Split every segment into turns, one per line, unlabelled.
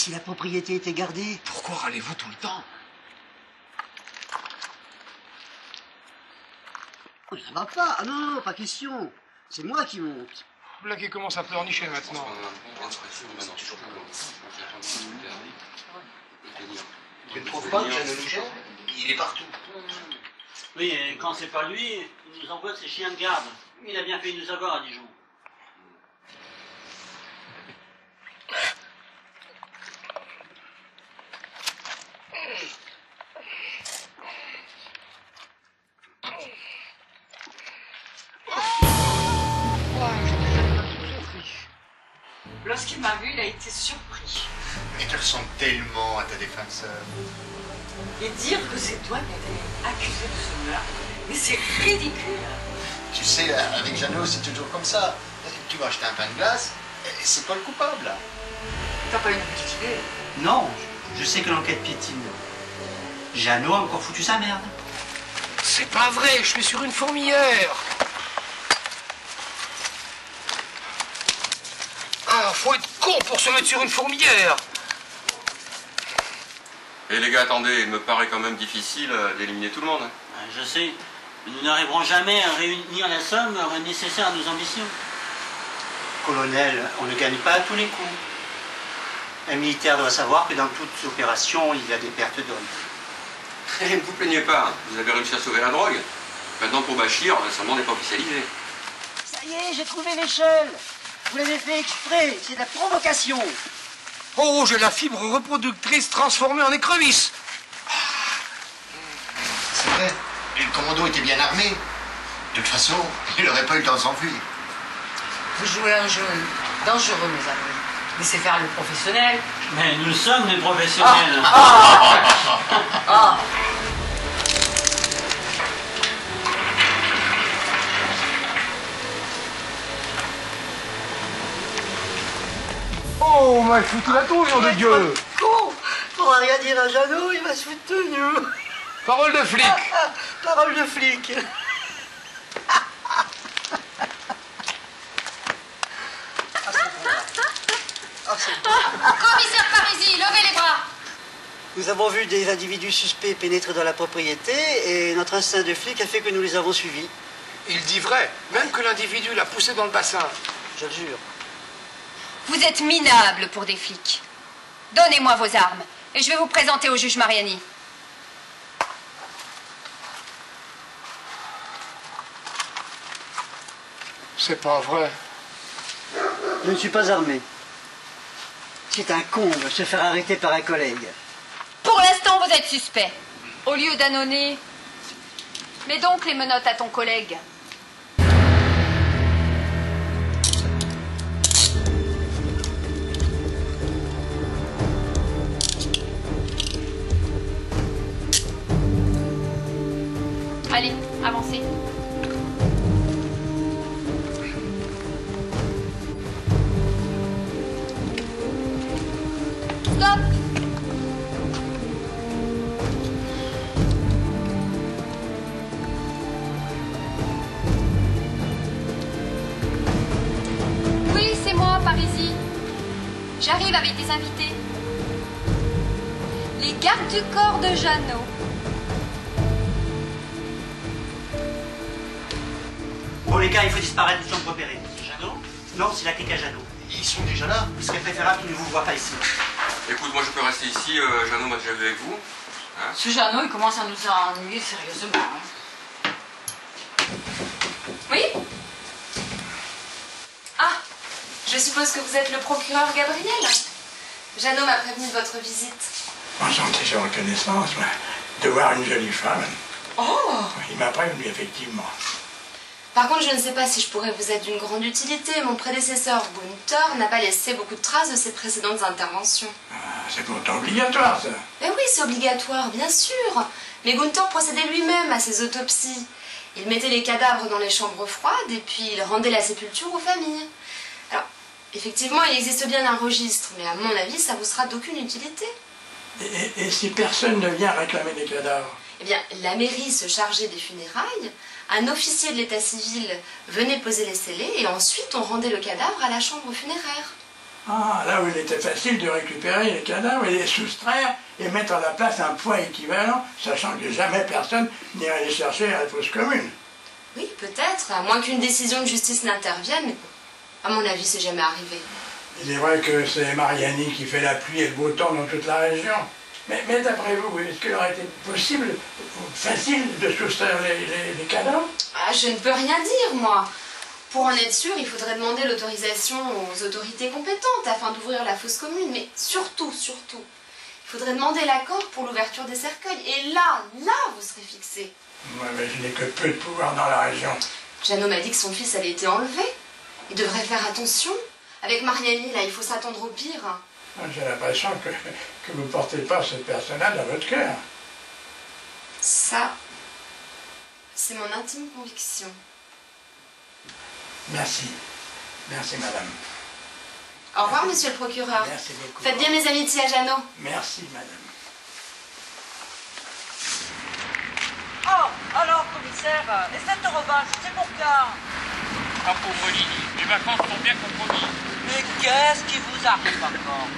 si la propriété était gardée?
Pourquoi râlez-vous tout le temps?
Oh, ça va pas. Ah non, non, pas question. C'est moi qui monte.
Là qui commence à pleurnicher maintenant.
Tu ne trouves pas que Jeannot nous gêne? Il est partout.
Oui, et quand c'est pas lui, il nous envoie ses chiens de garde. Il a bien fait de nous avoir à Dijon.
Lorsqu'il m'a vu, il a été surpris.
Mais tu ressembles tellement à ta défunte sœur.
Et dire que c'est toi qui avais accusé de ce meurtre, mais c'est ridicule.
Tu sais, avec Jeannot, c'est toujours comme ça. Tu vas acheter un pain de glace, et c'est toi le coupable, là.
T'as pas une petite idée?
Non, je sais que l'enquête piétine. Jeannot a encore foutu sa merde.
C'est pas vrai, je suis sur une fourmilière. Ah, faut être con pour se mettre sur une fourmilière.
Et les gars, attendez, il me paraît quand même difficile d'éliminer tout le monde.
Je sais, mais nous n'arriverons jamais à réunir la somme nécessaire à nos ambitions. Colonel, on ne gagne pas à tous les coups. Un militaire doit savoir que dans toute opération, il y a des pertes d'hommes.
Et ne vous plaignez pas, vous avez réussi à sauver la drogue. Maintenant pour Bachir, ça n'est pas officialisé.
Ça y est, j'ai trouvé l'échelle. Vous l'avez fait exprès, c'est de la provocation.
Oh, j'ai la fibre reproductrice transformée en écrevisse.
C'est vrai. Et le commando était bien armé. De toute façon, il n'aurait pas eu le temps de s'enfuir.
Vous jouez un jeu dangereux, mes amis. Laissez faire le professionnel.
Mais nous sommes des professionnels.
Oh, m'a foutu la trouille, nom de Dieu.
Con, faudra rien dire à Jeannot, il va se foutre de nous.
Parole de flic.
Parole de flic.
Commissaire Parisi, levez les bras.
Nous avons vu des individus suspects pénétrer dans la propriété et notre instinct de flic a fait que nous les avons suivis.
Il dit vrai, même que l'individu l'a poussé dans le bassin.
Je le jure.
Vous êtes minables pour des flics. Donnez-moi vos armes et je vais vous présenter au juge Mariani.
C'est pas vrai.
Je ne suis pas armé. C'est un comble de se faire arrêter par un collègue.
Pour l'instant, vous êtes suspect. Au lieu d'annoncer, mets donc les menottes à ton collègue. Allez, avancez. Stop! Oui, c'est moi, Parisi. J'arrive avec des invités. Les gardes du corps de Jeannot.
Bon les gars, il faut disparaître, nous sommes repérés. C'est Jeannot? Non, c'est la clique à Jeannot.
Ils sont déjà là.
Il serait préférable qu'ils ne vous voient pas ici.
Écoute, moi je peux rester ici, Jeannot m'a déjà vu avec vous. Hein?
Ce Jeannot, il commence à nous ennuyer sérieusement. Hein.
Oui? Ah, je suppose que vous êtes le procureur Gabriel. Jeannot m'a prévenu de votre visite.
Enchanté sur reconnaissance, mais de voir une jolie femme.
Oh!
Il m'a prévenu, effectivement.
Par contre, je ne sais pas si je pourrais vous être d'une grande utilité. Mon prédécesseur, Gunther, n'a pas laissé beaucoup de traces de ses précédentes interventions.
C'est pourtant obligatoire, ça.
Mais oui, c'est obligatoire, bien sûr. Mais Gunther procédait lui-même à ses autopsies. Il mettait les cadavres dans les chambres froides et puis il rendait la sépulture aux familles. Alors, effectivement, il existe bien un registre, mais à mon avis, ça vous sera d'aucune utilité.
Et si personne ne vient réclamer des cadavres?
Eh bien, la mairie se chargeait des funérailles, un officier de l'état civil venait poser les scellés et ensuite on rendait le cadavre à la chambre funéraire.
Ah, là où il était facile de récupérer les cadavres et les soustraire et mettre à la place un poids équivalent, sachant que jamais personne n'irait les chercher à la fosse commune.
Oui, peut-être, à moins qu'une décision de justice n'intervienne, mais à mon avis, c'est jamais arrivé.
Il est vrai que c'est Mariani qui fait la pluie et le beau temps dans toute la région. Mais d'après vous, est-ce qu'il aurait été possible, facile, de soustraire les cadavres?
Ah, je ne peux rien dire, moi. Pour en être sûr, il faudrait demander l'autorisation aux autorités compétentes afin d'ouvrir la fosse commune. Mais surtout, il faudrait demander l'accord pour l'ouverture des cercueils. Et là, vous serez fixé.
Moi, mais je n'ai que peu de pouvoir dans la région.
Jeannot m'a dit que son fils avait été enlevé. Il devrait faire attention. Avec Mariani, là, il faut s'attendre au pire.
J'ai l'impression que vous ne portez pas cette personne-là dans votre cœur.
Ça, c'est mon intime conviction.
Merci. Merci, madame.
Au revoir, monsieur le procureur.
Merci beaucoup.
Faites bien mes amitiés à Jeannot.
Merci, madame.
Oh, alors, commissaire, et cette revanche, c'est pour quand?
Ah, pauvre Lily, les vacances sont bien compromises.
Mais qu'est-ce qui vous arrive encore?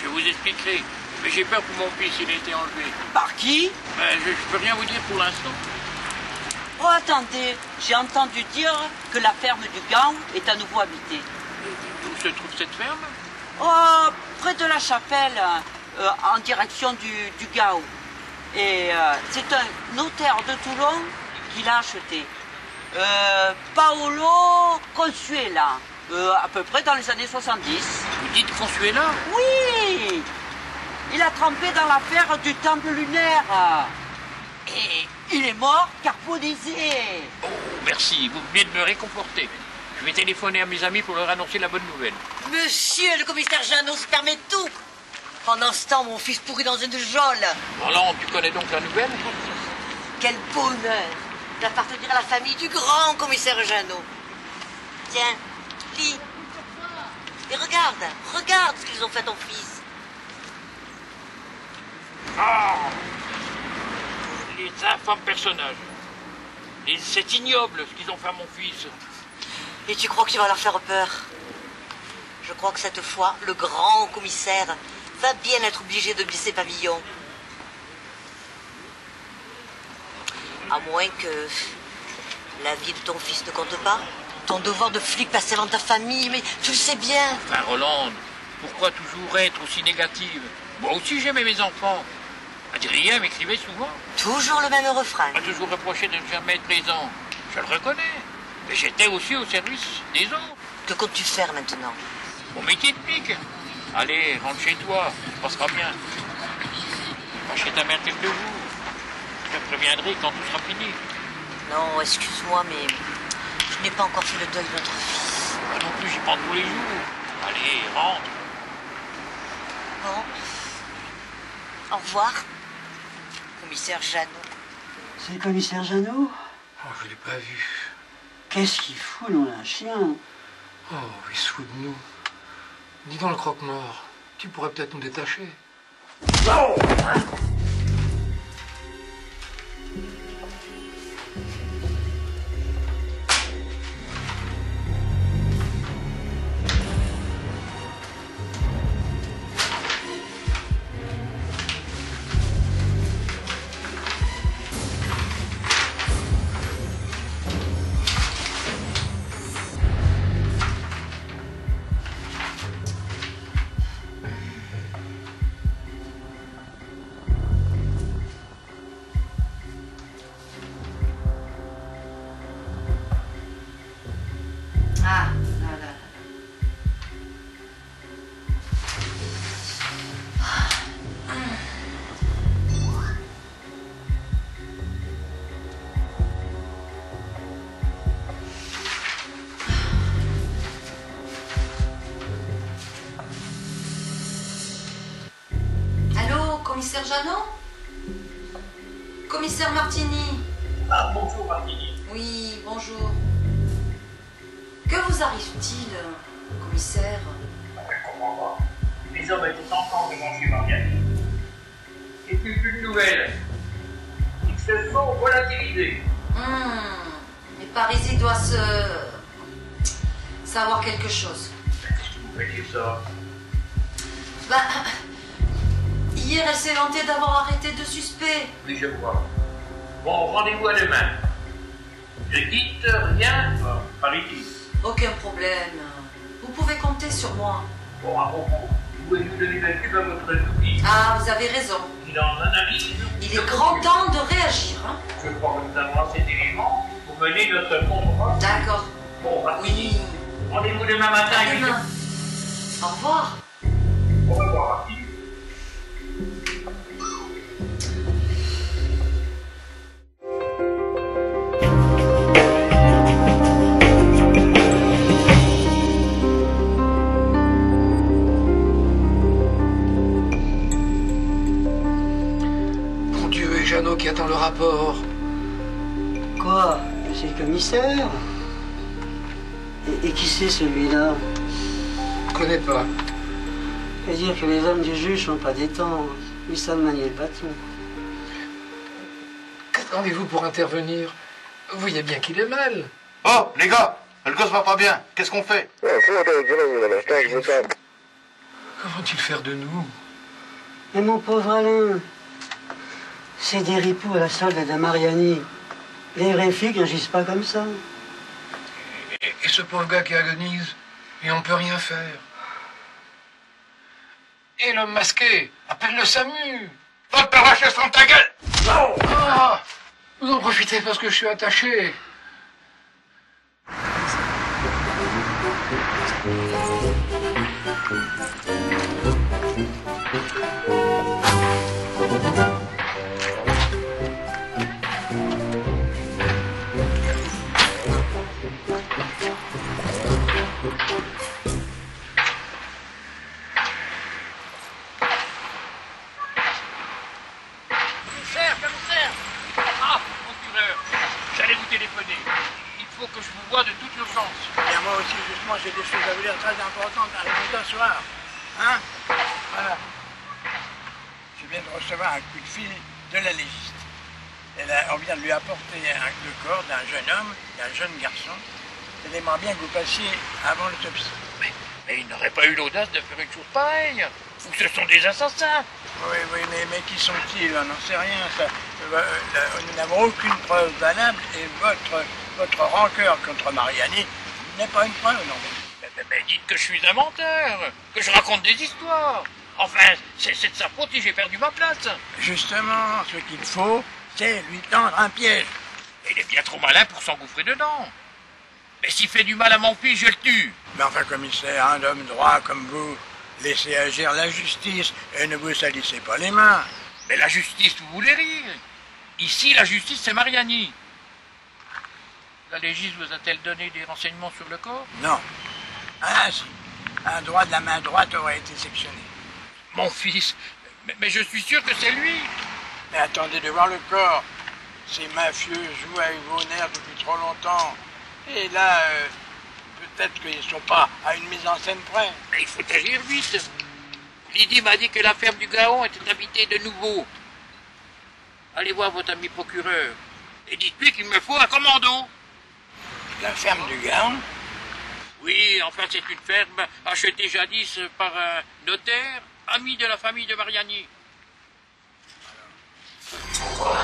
Je vous expliquerai. Mais j'ai peur pour mon fils, il a été enlevé.
Par qui?
Je peux rien vous dire pour l'instant.
Oh, attendez, j'ai entendu dire que la ferme du Gand est à nouveau habitée.
Où se trouve cette ferme?
Oh, près de la chapelle, en direction du Gao. Et c'est un notaire de Toulon qui l'a acheté. Paolo Consuela, à peu près dans les années 70.
Vous dites Consuela?
Oui! Il a trempé dans l'affaire du temple lunaire. Et il est mort carbonisé.
Oh, merci, vous venez de me réconforter. Je vais téléphoner à mes amis pour leur annoncer la bonne nouvelle.
Monsieur le commissaire Jeannot se permet tout. Pendant ce temps, mon fils pourrit dans une geôle.
Roland, tu connais donc la nouvelle?
Quel bonheur d'appartenir à la famille du grand commissaire Jeannot. Tiens, lis. Et regarde ce qu'ils ont fait à ton fils.
Ah! Les infâmes personnages. C'est ignoble ce qu'ils ont fait à mon fils.
Et tu crois que tu vas leur faire peur? Je crois que cette fois, le grand commissaire va bien être obligé de baisser pavillon. À moins que la vie de ton fils ne compte pas. Ton devoir de flic passe avant ta famille, mais tu le sais bien.
Enfin, Rolande, pourquoi toujours être aussi négative? Moi aussi j'aimais mes enfants. Adrien m'écrivait souvent.
Toujours le même refrain.
M'a toujours reproché de ne jamais être présent. Je le reconnais. Mais j'étais aussi au service des autres.
Que comptes-tu faire maintenant?
Mon métier de flic. Allez, rentre chez toi, ça passera bien. Va chez ta mère quelques jours. Je te préviendrai quand tout sera fini.
Non, excuse-moi, mais je n'ai pas encore fait le deuil de notre fils.
Moi non plus, j'y pense tous les jours. Allez, rentre.
Bon. Au revoir, commissaire Jeannot.
C'est le commissaire Jeannot?
Oh, je ne l'ai pas vu.
Qu'est-ce qu'il fout, nom d'un chien?
Oh, il se fout de nous. Dis donc le croque-mort, tu pourrais peut-être nous détacher.
Oh!
Ah, là, là.
Allô, commissaire Jeannot? Commissaire Martini?
Ah, bonjour Martini.
Oui, bonjour. Que vous arrive-t-il, commissaire?
Je ne comprends pas. Les hommes étaient encore devant chez Mariani. Et puis plus de nouvelles. Ils se sont volatilisés.
Mais Parisis doit savoir quelque chose.
Qu'est-ce que vous faites ça?
Bah, hier, elle s'est vantée d'avoir arrêté 2 suspects.
Oui, je vois. Bon, rendez-vous à demain. Ne dites rien par ici.
Aucun problème. Vous pouvez compter sur moi.
Bon, à propos, vous pouvez nous donner la pub à votre toupie.
Ah, vous avez raison.
Il en analyse.
Il est grand temps de réagir, hein.
Je crois que nous avons assez d'éléments pour mener notre contre.
D'accord.
Bon,
oui.
Rendez-vous demain matin.
À demain. Au revoir.
Au revoir.
Jeannot qui attend le rapport.
Quoi? C'est le commissaire? Et qui c'est celui-là?
Je connais pas.
C'est-à-dire que les hommes du juge sont pas des temps. Ils savent manier le bâton.
Qu'attendez-vous pour intervenir? Vous voyez bien qu'il est mal.
Oh, les gars, le gosse va pas bien. Qu'est-ce qu'on fait?
Comment vont-ils faire de nous?
Mais mon pauvre Alain, c'est des ripoux à la solde de Mariani. Les vrais flics n'agissent pas comme ça.
Et ce pauvre gars qui agonise, et on peut rien faire. Et l'homme masqué, appelle le SAMU.
Va te arracher sur ta gueule!
Ah, vous en profitez parce que je suis attaché.
Commissaire! Ah, procureur, j'allais vous téléphoner. Il faut que je vous voie de toute urgence.
Et moi aussi, justement, j'ai des choses à vous dire très importantes à vous ce soir. Hein? Voilà. Je viens de recevoir un coup de fil de la légiste. On vient de lui apporter le corps d'un jeune homme, d'un jeune garçon. Elle aimerait bien que vous passiez avant l'autopsie.
Mais il n'aurait pas eu l'audace de faire une chose pareille. Ou ce sont des assassins.
Oui, mais qui sont-ils? On n'en sait rien. Nous n'avons aucune preuve valable et votre rancœur contre Mariani n'est pas une preuve, non.
Mais dites que je suis un menteur, que je raconte des histoires. Enfin, c'est de sa faute si j'ai perdu ma place.
Justement, ce qu'il faut, c'est lui tendre un piège.
Il est bien trop malin pour s'engouffrer dedans. Mais s'il fait du mal à mon fils, je le tue.
Mais enfin, commissaire, un homme droit comme vous, laissez agir la justice et ne vous salissez pas les mains.
Mais la justice, vous voulez rire? Ici, la justice, c'est Mariani. La légiste vous a-t-elle donné des renseignements sur le corps?
Non. Ah si, un doigt de la main droite aurait été sectionné.
Mon fils, mais je suis sûr que c'est lui.
Mais attendez de voir le corps. Ces mafieux jouent avec vos nerfs depuis trop longtemps. Et là, peut-être qu'ils ne sont pas à une mise en scène près.
Mais il faut agir vite. Lydie m'a dit que la ferme du Gaon était habitée de nouveau. Allez voir votre ami procureur et dites-lui qu'il me faut un commando.
La ferme du Gaon?
Oui, enfin c'est une ferme achetée jadis par un notaire, ami de la famille de Mariani.
Voilà.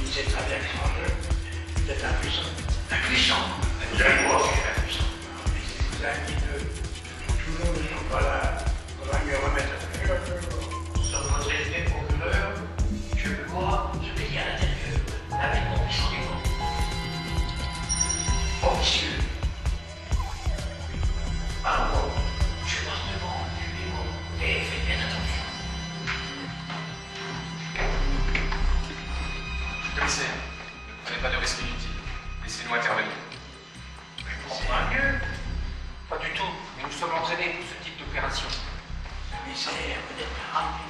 Il sait très bien que vous êtes impuissant. Impuissant? Vous allez voir si c'est impuissant. Les acquis de Toulouse ne sont pas là. On va mieux remettre sur votre effet procureur. Je peux voir ce qu'il y a à l'intérieur avec mon discernement. Oh, monsieur. Alors, je passe devant les mots et faites bien attention.
Commissaire, ne prenez pas de risques inutiles. Laissez-nous intervenir.
Enfin, mieux.
Pas du tout, mais nous sommes entraînés pour ce type d'opération.
Commissaire, vous êtes rapide.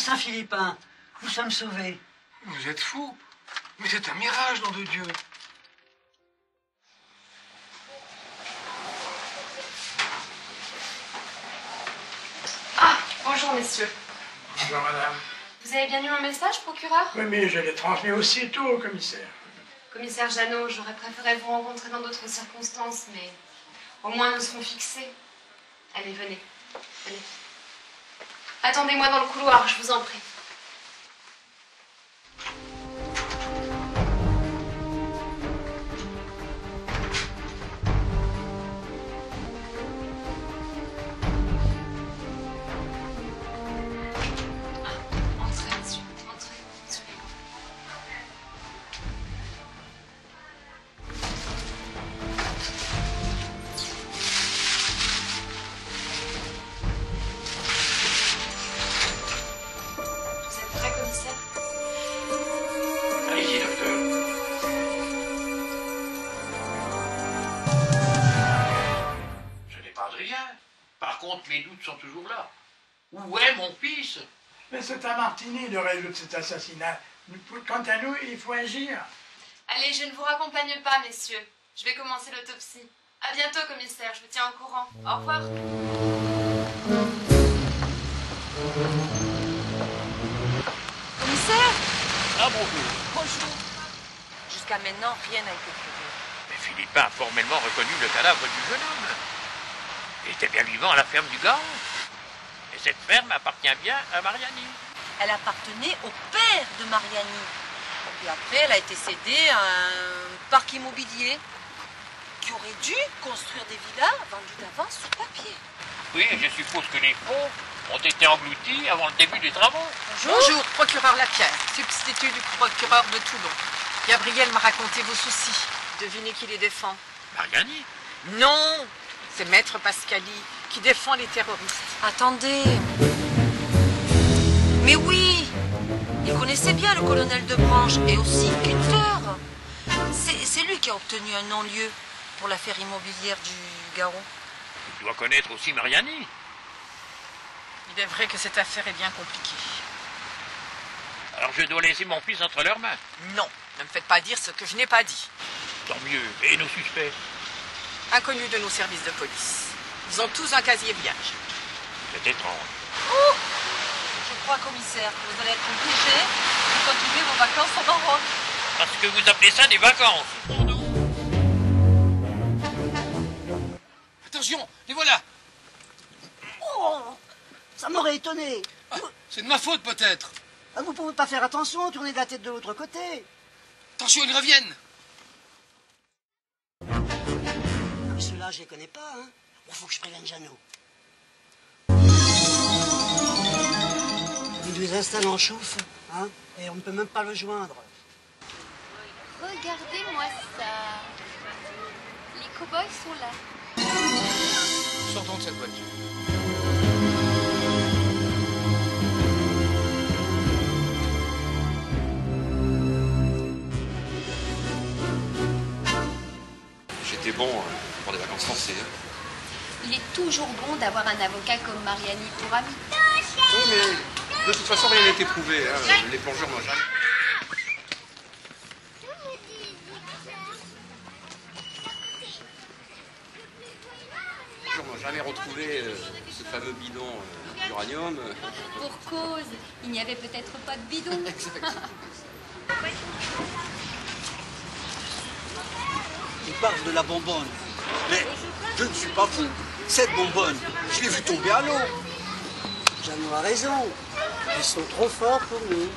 Saint-Philippin. Nous sommes sauvés.
Vous êtes fous. Mais c'est un mirage, nom de Dieu.
Ah, bonjour messieurs.
Bonjour madame.
Vous avez bien eu mon message, procureur?
Oui, mais je l'ai transmis aussitôt au commissaire.
Commissaire Jeannot, j'aurais préféré vous rencontrer dans d'autres circonstances, mais au moins nous serons fixés. Allez, venez. Venez. Attendez-moi dans le couloir, je vous en prie. Entrez, monsieur. Entrez. Suivez-moi. Vous êtes prêt, commissaire?
Allez-y, docteur. Ce n'est pas rien. Par contre, mes doutes sont toujours là. Où est mon fils?
Mais c'est à Martigny de résoudre cet assassinat. Quant à nous, il faut agir.
Allez, je ne vous raccompagne pas, messieurs. Je vais commencer l'autopsie. À bientôt, commissaire, je vous tiens au courant. Au revoir.
Commissaire?
Ah, bonjour.
Bonjour. Jusqu'à maintenant, rien n'a été prouvé.
Mais Philippin a formellement reconnu le cadavre du jeune homme. Il était bien vivant à la ferme du Gaon. Et cette ferme appartient bien à Mariani.
Elle appartenait au père de Mariani. Puis après, elle a été cédée à un parc immobilier qui aurait dû construire des villas vendues d'avance sur papier.
Oui, et je suppose que les fonds ont été engloutis avant le début des travaux.
Bonjour, procureur Lapierre, substitut du procureur de Toulon. Gabriel m'a raconté vos soucis. Devinez qui les défend?
Mariani?
Non, c'est Maître Pascali qui défend les terroristes.
Attendez. Mais oui, il connaissait bien le colonel de Branche et aussi Günther. C'est lui qui a obtenu un non-lieu pour l'affaire immobilière du Garon.
Il doit connaître aussi Mariani.
Il est vrai que cette affaire est bien compliquée.
Alors je dois laisser mon fils entre leurs mains.
Non, ne me faites pas dire ce que je n'ai pas dit.
Tant mieux. Et nos suspects?
Inconnus de nos services de police. Ils ont tous un casier vierge.
C'est étrange.
Oh, je crois, commissaire, que vous allez être obligé de continuer vos vacances en Maroc.
Parce que vous appelez ça des vacances.
Attention, les voilà.
Oh, ça m'aurait étonné.
Ah, c'est de ma faute peut-être.
Ah, vous pouvez pas faire attention, tourner la tête de l'autre côté.
Attention, ils reviennent.
Mais ceux-là, je les connais pas, hein. Il faut que je prévienne Jeannot. Il nous installe en chauffe, hein, et on ne peut même pas le joindre.
Regardez-moi ça. Les cow-boys sont là.
Sortons de cette voiture.
J'étais bon pour des vacances forcées. Hein.
Il est toujours bon d'avoir un avocat comme Mariani pour ami.
Oui, mais de toute façon, rien n'a été prouvé. Hein. Les plongeurs n'ont jamais... n'ont jamais retrouvé ce fameux bidon d'uranium.
Pour cause, il n'y avait peut-être pas de bidon.
Il parle de la bonbonne. Mais je ne suis pas fou. Cette bonbonne, je l'ai vue tomber à l'eau.
Jeannot a raison. Ils sont trop forts pour nous.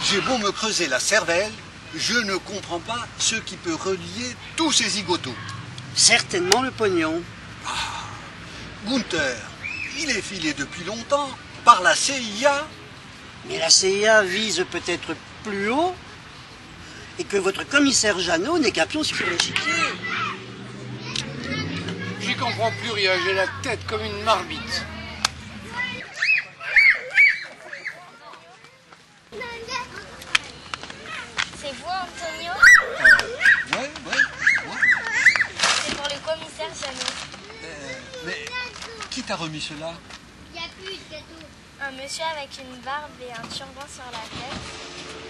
J'ai beau me creuser la cervelle, je ne comprends pas ce qui peut relier tous ces zigotos.
Certainement le pognon.
Günther, il est filé depuis longtemps par la CIA.
Mais la CIA vise peut-être plus haut et que votre commissaire Jeannot n'est qu'un pion sur l'échiquier.
J'y comprends plus rien, j'ai la tête comme une marmite.
C'est vous, Antonio?
Ouais.
C'est pour le commissaire Jeannot.
Mais qui t'a remis cela?
Il n'y a plus de gâteau.
Un monsieur avec une barbe et un turban sur la tête.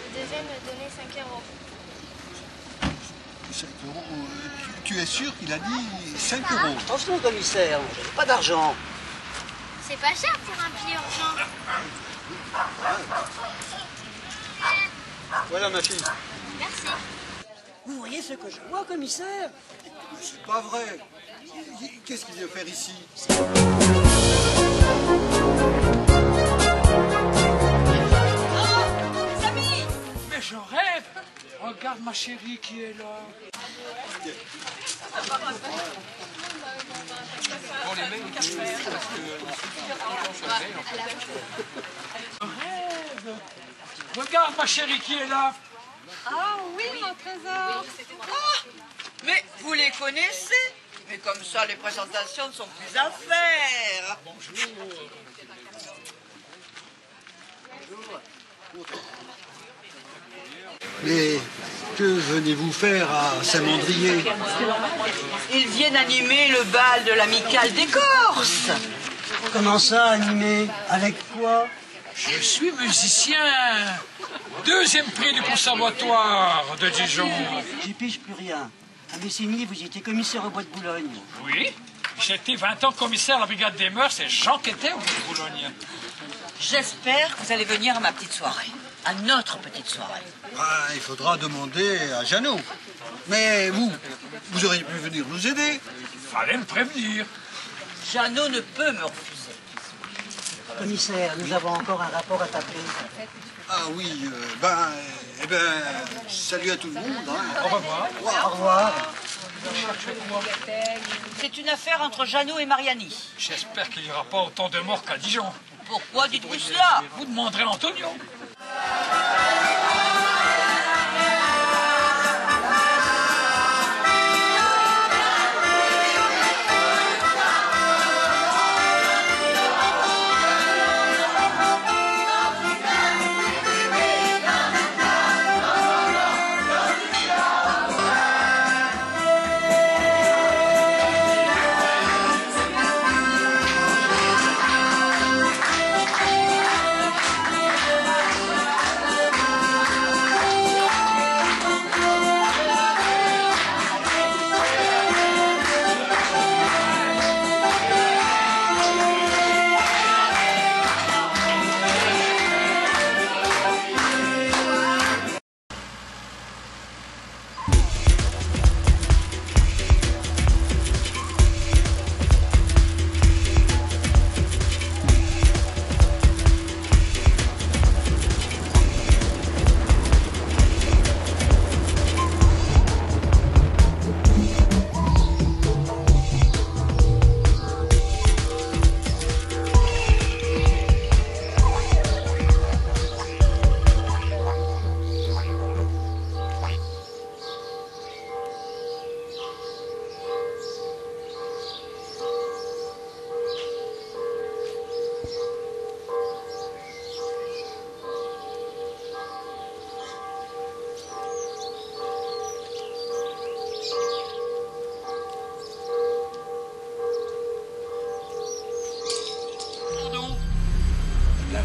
Vous devez me donner 5 €.
5 €. Tu es sûr qu'il a dit 5 €?
Attention, commissaire, j'ai pas d'argent.
C'est pas cher pour un pied urgent.
Voilà ma fille.
Merci.
Vous voyez ce que je vois, commissaire?
C'est pas vrai. Qu'est-ce qu'il vient faire ici?
Mais je rêve. Regarde ma chérie qui est là.
Bon, les mecs, parce que
Je rêve. Regarde ma chérie qui est là.
Ah oui, mon trésor. Ah, mais vous les connaissez? Mais comme ça, les présentations ne sont plus à faire.
Bonjour.
Mais que venez-vous faire à Saint-Mandrier?
Ils viennent animer le bal de l'amicale des Corses.
Comment ça, animé? Avec quoi?
Je suis musicien. 2e prix du conservatoire de Dijon.
J'y pige plus rien. À Messigny, vous étiez commissaire au bois de Boulogne.
Oui, j'ai été 20 ans commissaire à la brigade des mœurs et j'enquêtais au bois de Boulogne.
J'espère que vous allez venir à ma petite soirée. À notre petite soirée.
Ah, il faudra demander à Jeannot. Mais vous auriez pu venir nous aider.
Fallait me prévenir.
Jeannot ne peut me refuser.
Commissaire, nous avons encore un rapport à taper.
Ah oui, salut à tout le monde. Hein.
Au revoir.
Au revoir.
C'est une affaire entre Jeannot et Mariani.
J'espère qu'il n'y aura pas autant de morts qu'à Dijon.
Pourquoi dites-vous cela?
Vous demanderez à Antonio.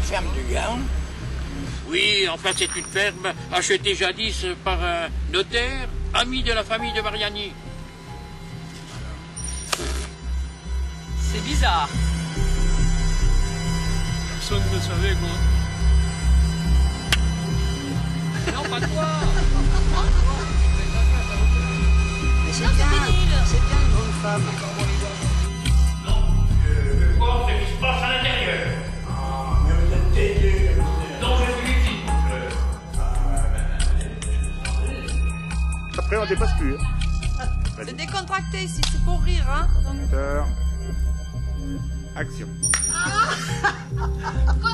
ferme du Gaon?
Oui, enfin c'est une ferme achetée jadis par un notaire, ami de la famille de Mariani.
C'est bizarre.
Personne ne savait quoi.
Non, pas toi.
Mais c'est bien une bonne femme.
Le corps, c'est ce qui se passe à l'intérieur.
Ah, mais vous êtes têtu.
Non, je suis ici.
Après, on dépasse plus.
C'est décontracté ici, c'est pour rire, hein.
Action.
Quoi